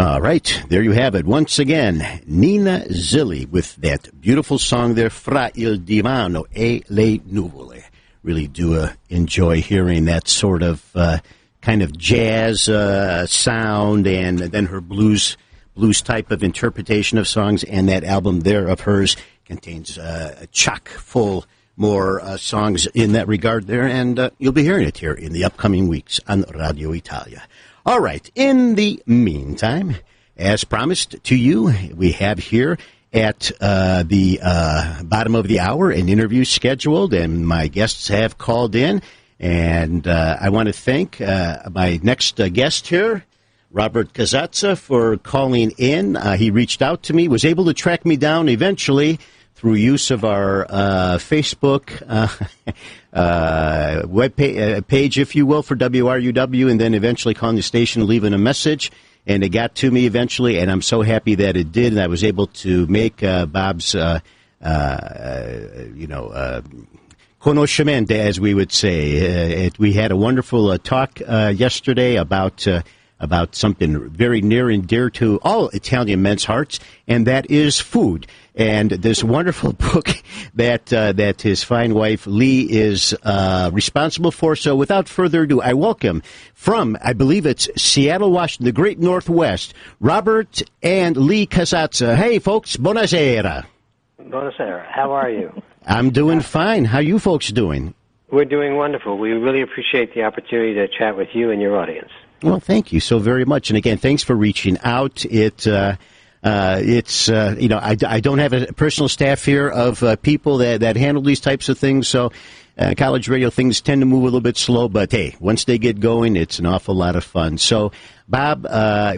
All right, there you have it. Once again, Nina Zilli with that beautiful song there, Fra il divano e le nuvole. Really do enjoy hearing that sort of kind of jazz sound, and then her blues type of interpretation of songs. And that album there of hers contains a chock full more songs in that regard there, and you'll be hearing it here in the upcoming weeks on Radio Italia. All right, in the meantime, as promised to you, we have here at the bottom of the hour an interview scheduled, and my guests have called in. And I want to thank my next guest here, Robert Casazza, for calling in. He reached out to me, was able to track me down eventually through use of our Facebook web page, if you will, for WRUW, and then eventually calling the station, leaving a message. And it got to me eventually, and I'm so happy that it did, and I was able to make Bob's, conoscimento, as we would say. We had a wonderful talk yesterday about something very near and dear to all Italian men's hearts, and that is food. And this wonderful book that his fine wife Lee is responsible for. So without further ado, I welcome from, I believe it's Seattle, Washington, the great Northwest, Robert and Lee Casazza. Hey, folks, buonasera. Buonasera. How are you? I'm doing fine. How you folks doing? We're doing wonderful. We really appreciate the opportunity to chat with you and your audience. Well, thank you so very much. And again, thanks for reaching out. I don't have a personal staff here of people that handle these types of things, so college radio things tend to move a little bit slow, but hey, once they get going, it's an awful lot of fun. So, Bob,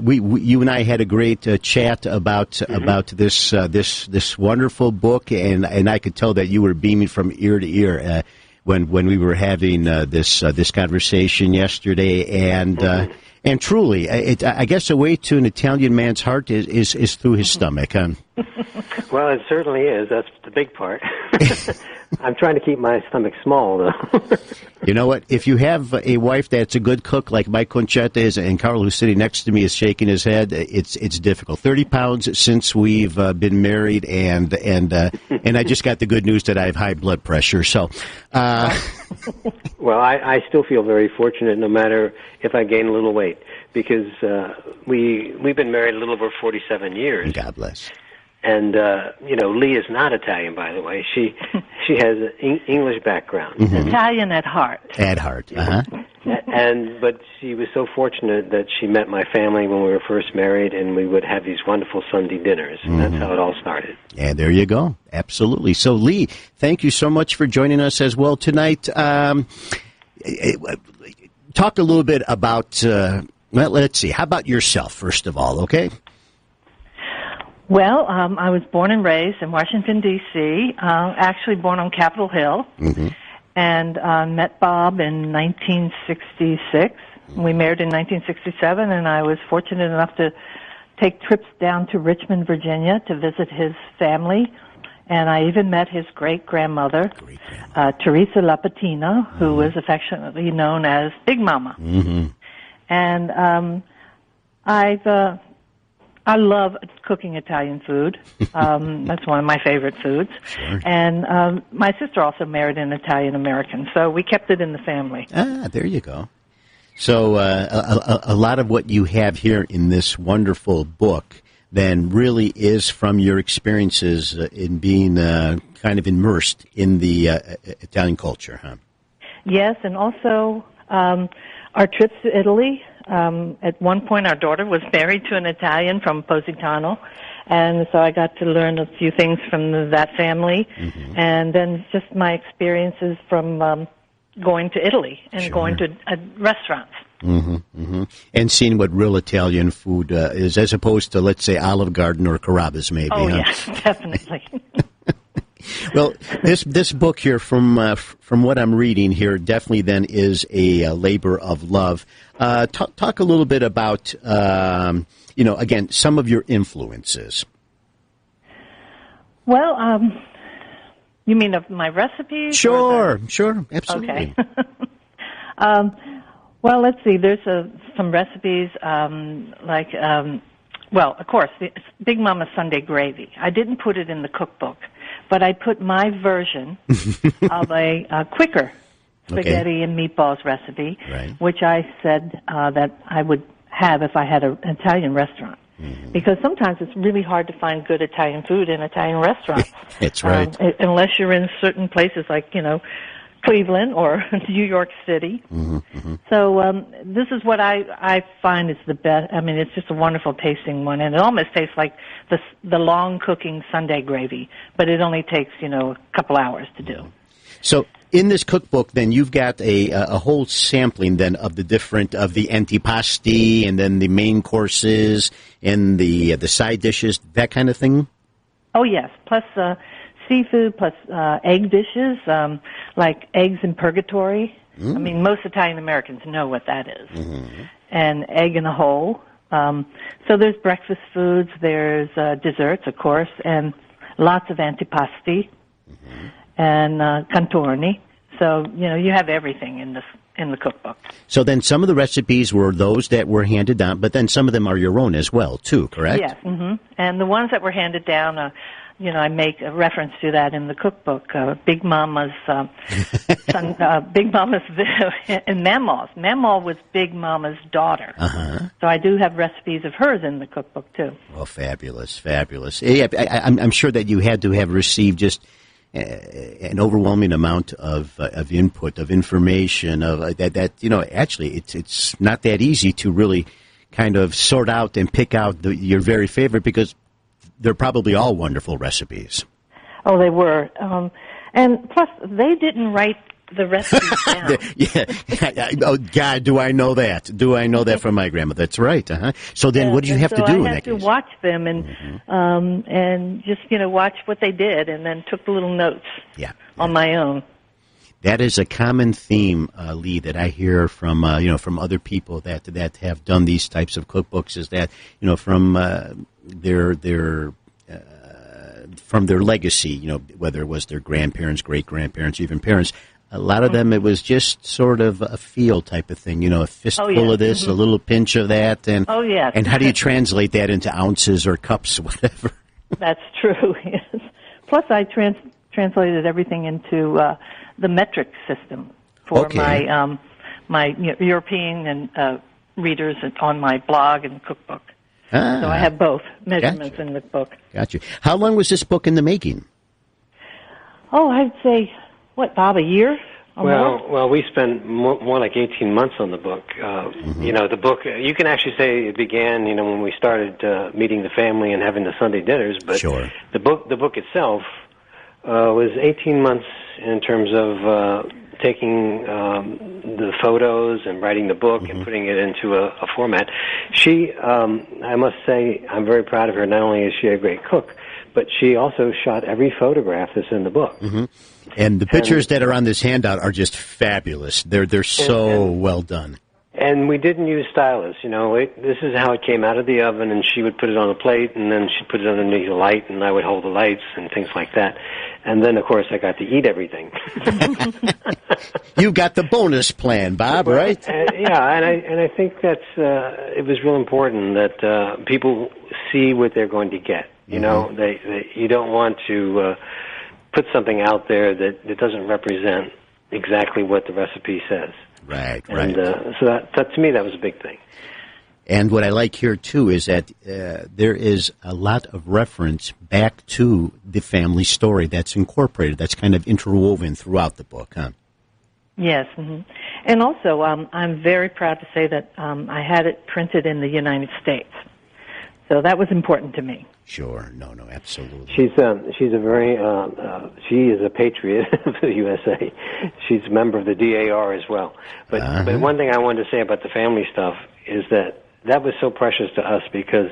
you and I had a great chat about this wonderful book, and I could tell that you were beaming from ear to ear when we were having this conversation yesterday, and truly, I guess a way to an Italian man's heart is through his stomach, huh? Well, it certainly is. That's the big part. I'm trying to keep my stomach small, though. You know what? If you have a wife that's a good cook like Mike Concetta is, and Carl, who's sitting next to me, is shaking his head, it's difficult. 30 pounds since we've been married, and I just got the good news that I have high blood pressure. So, well, I still feel very fortunate, no matter if I gain a little weight, because we've been married a little over 47 years. God bless. And Lee is not Italian, by the way. She has an English background. Mm-hmm. Italian at heart. At heart, uh-huh. But she was so fortunate that she met my family when we were first married, and we would have these wonderful Sunday dinners. And that's how it all started. Yeah, there you go. Absolutely. So, Lee, thank you so much for joining us as well tonight. Talk a little bit about, let's see, how about yourself, first of all, okay? Well, I was born and raised in Washington, D.C., actually born on Capitol Hill, and met Bob in 1966. We married in 1967, and I was fortunate enough to take trips down to Richmond, Virginia, to visit his family, and I even met his great-grandmother, Teresa Lapatina, who was affectionately known as Big Mama. And I love cooking Italian food. That's one of my favorite foods. Sure. And my sister also married an Italian-American, so we kept it in the family. Ah, there you go. So a lot of what you have here in this wonderful book then really is from your experiences in being kind of immersed in the Italian culture, huh? Yes, and also our trips to Italy. At one point, our daughter was married to an Italian from Positano, and so I got to learn a few things from that family, and then just my experiences from going to Italy and going to restaurants. And seeing what real Italian food is, as opposed to, let's say, Olive Garden or Carrabba's, maybe. Oh, huh? yes, definitely. Well, this book here, from what I'm reading here, definitely then is a labor of love. Talk a little bit about, again, some of your influences. Well, you mean of my recipes? Sure, absolutely. Okay. Well, let's see. There's some recipes like well, of course, the Big Mama Sunday gravy. I didn't put it in the cookbook, but I put my version of a quicker spaghetti and meatballs recipe, which I said that I would have if I had an Italian restaurant. Because sometimes it's really hard to find good Italian food in Italian restaurants. That's right. Unless you're in certain places like, Cleveland or New York City. So this is what I find is the best. I mean, it's just a wonderful tasting one, and it almost tastes like the long cooking Sunday gravy, but it only takes, a couple hours to do. So in this cookbook, then, you've got a whole sampling, then, of the antipasti and then the main courses and the side dishes, that kind of thing? Oh, yes, plus seafood, plus egg dishes, like eggs in purgatory. I mean, most Italian Americans know what that is. And egg in a hole. So there's breakfast foods, there's desserts, of course, and lots of antipasti. And contorni. So, you have everything in the cookbook. So then some of the recipes were those that were handed down, but then some of them are your own as well, too, correct? Yes. And the ones that were handed down, I make a reference to that in the cookbook. Big Mama's, Big Mama's and Mama's. Mama was Big Mama's daughter. So I do have recipes of hers in the cookbook, too. Oh, fabulous, fabulous. Yeah, I'm sure that you had to have received just an overwhelming amount of input, of information, of that actually it's not that easy to really kind of sort out and pick out your very favorite, because they're probably all wonderful recipes. Oh, they were. And plus, they didn't write the recipes down. Oh, God, do I know that? Do I know that from my grandma? That's right. So then what did you have to do in that case? I had to watch them and just, watch what they did, and then took the little notes on my own. That is a common theme, Lee, that I hear from from other people that have done these types of cookbooks, is that from their legacy, whether it was their grandparents, great grandparents, even parents. A lot of them, it was just sort of a feel type of thing, a fistful of this, a little pinch of that, and and how do you translate that into ounces or cups, whatever? That's true. Yes. Plus, I translated everything into the metric system for my European and readers on my blog and cookbook. So I have both measurements in the book. Gotcha. How long was this book in the making? Oh, I'd say, Bob, a year? Well, we spent more like 18 months on the book. The book, you can actually say it began, when we started meeting the family and having the Sunday dinners, but the book itself was 18 months in terms of taking the photos and writing the book and putting it into a format. She, I must say, I'm very proud of her. Not only is she a great cook, but she also shot every photograph that's in the book. And the pictures that are on this handout are just fabulous. They're so well done. And we didn't use stylists. This is how it came out of the oven, and she would put it on a plate, and then she'd put it underneath the light, and I would hold the lights and things like that. And then, of course, I got to eat everything. You got the bonus plan, Bob, right? And I think that's it was real important that people see what they're going to get. You don't want to put something out there that doesn't represent exactly what the recipe says. Right. So that to me, that was a big thing. And what I like here, too, is that there is a lot of reference back to the family story that's incorporated, that's kind of interwoven throughout the book, huh? Yes. And also, I'm very proud to say that I had it printed in the United States. So that was important to me. Sure. No, absolutely. She's a very, she is a patriot of the USA. She's a member of the DAR as well. But one thing I wanted to say about the family stuff is that was so precious to us because,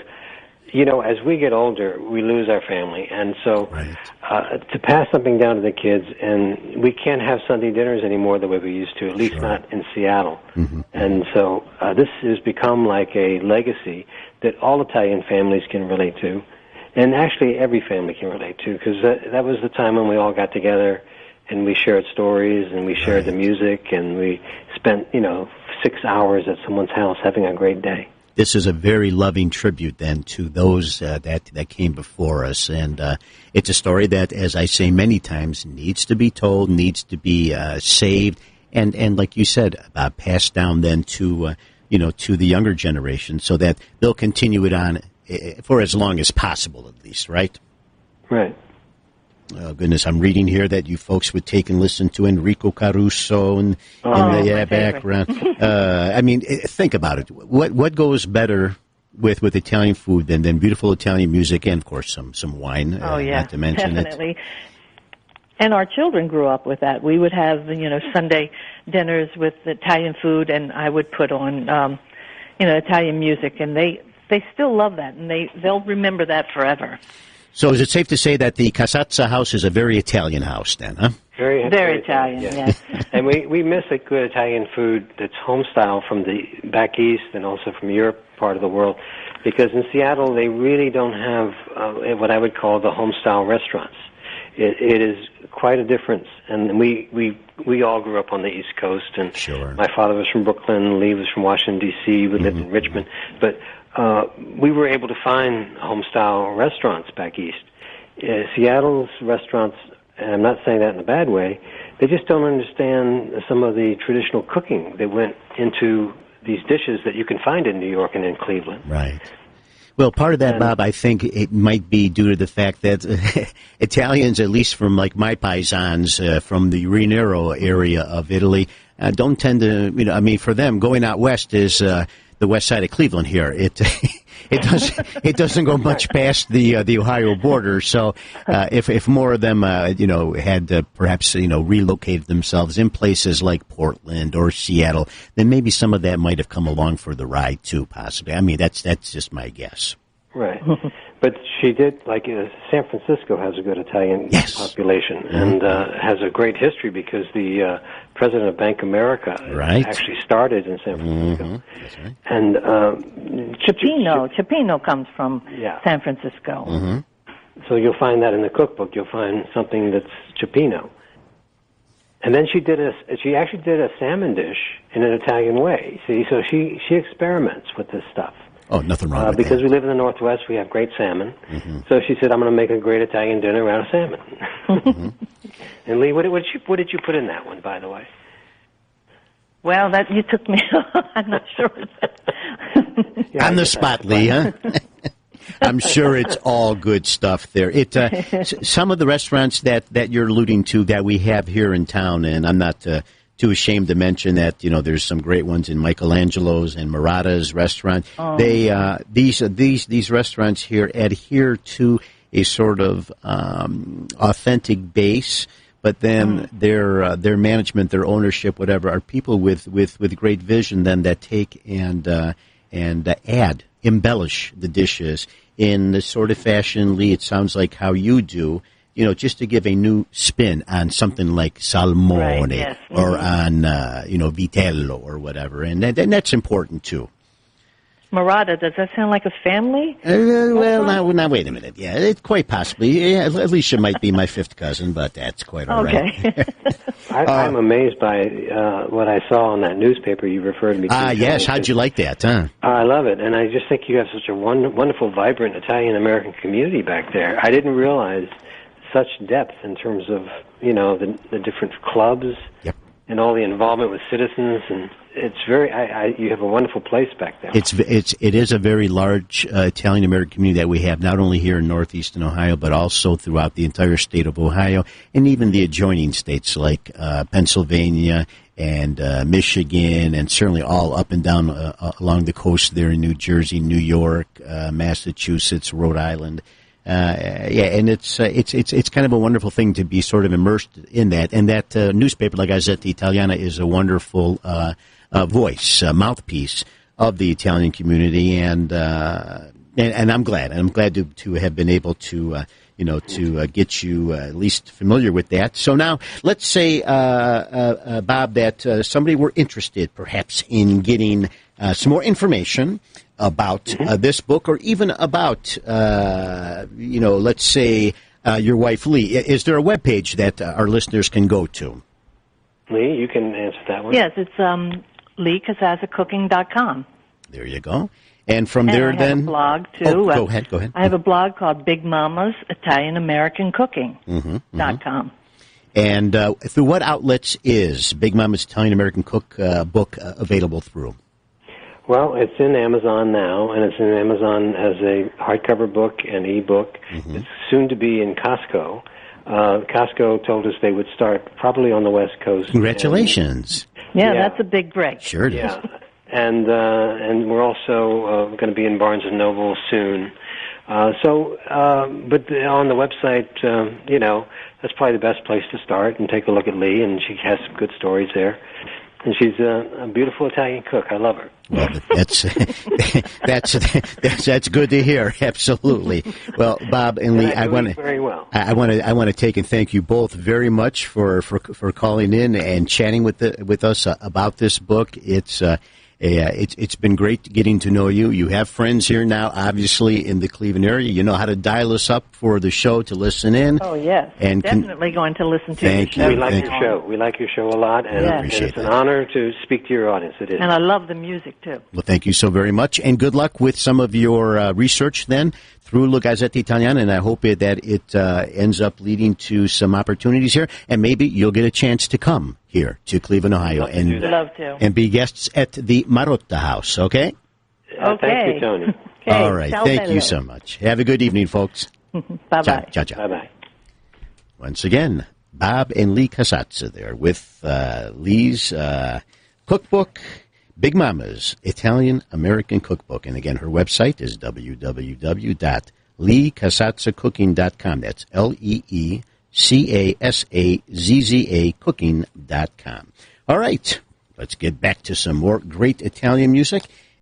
as we get older, we lose our family. And so to pass something down to the kids, and we can't have Sunday dinners anymore the way we used to, at least not in Seattle. And so this has become like a legacy that all Italian families can relate to. And actually every family can relate to, because that was the time when we all got together and we shared stories and we shared the music and we spent, 6 hours at someone's house having a great day. this is a very loving tribute then to those that came before us. And it's a story that, as I say many times, needs to be told, needs to be saved, and like you said, passed down then to to the younger generation, so that they'll continue it on for as long as possible, at least, right? Right. Oh, goodness, I'm reading here that you folks would take and listen to Enrico Caruso in the background. I mean, think about it. What goes better with Italian food than beautiful Italian music and, of course, some wine, not to mention definitely. it. And our children grew up with that. We would have, Sunday dinners with Italian food, and I would put on, Italian music, and they still love that, and they'll remember that forever. So is it safe to say that the Casazza house is a very Italian house then, huh? Very Italian, yes. And we miss a good Italian food that's home style from the back east and also from Europe part of the world, because in Seattle they really don't have what I would call the home style restaurants. It is quite a difference, and we all grew up on the East Coast, and sure. My father was from Brooklyn, Lee was from Washington D.C. We lived in Richmond, but we were able to find home-style restaurants back east. Seattle's restaurants, and I'm not saying that in a bad way, they just don't understand some of the traditional cooking that went into these dishes that you can find in New York and in Cleveland. Right. Well, part of that, Bob, I think it might be due to the fact that Italians, at least from like my paisans from the Reniero area of Italy, don't tend to, for them, going out west is the west side of Cleveland here. It doesn't go much past the Ohio border. So if more of them had perhaps relocated themselves in places like Portland or Seattle, then maybe some of that might have come along for the ride too, possibly. I mean, that's just my guess. Right. But she did, San Francisco has a good Italian population and has a great history because the president of Bank of America actually started in San Francisco. That's right. And Cioppino comes from San Francisco. So you'll find that in the cookbook. You'll find something that's Cioppino. And then she actually did a salmon dish in an Italian way. See, so she experiments with this stuff. Oh, nothing wrong with because that. we live in the Northwest, we have great salmon. So she said, I'm going to make a great Italian dinner out of salmon. And Lee, what did you put in that one, by the way? Well, you took me. I'm not sure. On the spot, Lee, huh? I'm sure it's all good stuff there. Some of the restaurants that you're alluding to that we have here in town, and I'm not too ashamed to mention that there's some great ones in Michelangelo's and Marotta's restaurant. These restaurants here adhere to a sort of authentic base, but then their management, their ownership, whatever, are people with great vision then that take and embellish the dishes in the sort of fashion, Lee, it sounds like how you do, just to give a new spin on something like salmone or on, vitello or whatever. And that's important, too. Marotta, does that sound like a family? Now, wait a minute. Yeah, it quite possibly. Yeah, Alicia might be my fifth cousin, but that's quite all right. I'm amazed by what I saw on that newspaper you referred me to. Yes. How'd you like that, huh? I love it, and I just think you have such a wonderful, vibrant Italian-American community back there. I didn't realize such depth in terms of, the different clubs and all the involvement with citizens, and it's very. You have a wonderful place back there. It is a very large Italian American community that we have, not only here in northeastern Ohio, but also throughout the entire state of Ohio, and even the adjoining states like Pennsylvania and Michigan, and certainly all up and down along the coast there in New Jersey, New York, Massachusetts, Rhode Island. And it's kind of a wonderful thing to be sort of immersed in that. And that newspaper, La Gazzetta Italiana, is a wonderful voice, mouthpiece of the Italian community. And I'm glad. And I'm glad to have been able to get you at least familiar with that. So now, let's say, Bob, that somebody were interested, perhaps, in getting some more information about this book, or even about, let's say, your wife, Lee. Is there a webpage that our listeners can go to? Lee, you can answer that one. Yes, it's LeeCazazzaCooking.com. There you go. And from there, I have a blog, too. Oh, go ahead. I have a blog called Big Mama's Italian American Cooking .com. And through what outlets is Big Mama's Italian American book available through? Well, it's in Amazon now, and it's in Amazon as a hardcover book and ebook. It's soon to be in Costco. Costco told us they would start probably on the West Coast. Congratulations. Yeah, that's a big break. Sure it is. Yeah. And we're also going to be in Barnes & Noble soon. But on the website, that's probably the best place to start and take a look at Lee, and she has some good stories there. And she's a beautiful Italian cook. I love her. Well, that's good to hear. Absolutely. Well, Bob and Lee, I want to take and thank you both very much for calling in and chatting with us about this book. It's been great getting to know you. You have friends here now, obviously, in the Cleveland area. You know how to dial us up for the show to listen in. Oh, yes. And definitely going to listen to your show. We like your show. We like your show a lot, and it's an honor to speak to your audience. It is. And I love the music, too. Well, thank you so very much, and good luck with some of your research then through La Gazzetta Italiana, and I hope that it ends up leading to some opportunities here, and maybe you'll get a chance to come here to Cleveland, Ohio, and be guests at the Marotta House, okay? Thank you, Tony. Okay. All right, thank you so much. Have a good evening, folks. Bye-bye. Ciao. Bye-bye. Once again, Bob and Lee Casazza there with Lee's cookbook, Big Mama's Italian American Cookbook. And again, her website is www.leecasazzacooking.com. That's LeeCasazza cooking.com. All right, let's get back to some more great Italian music.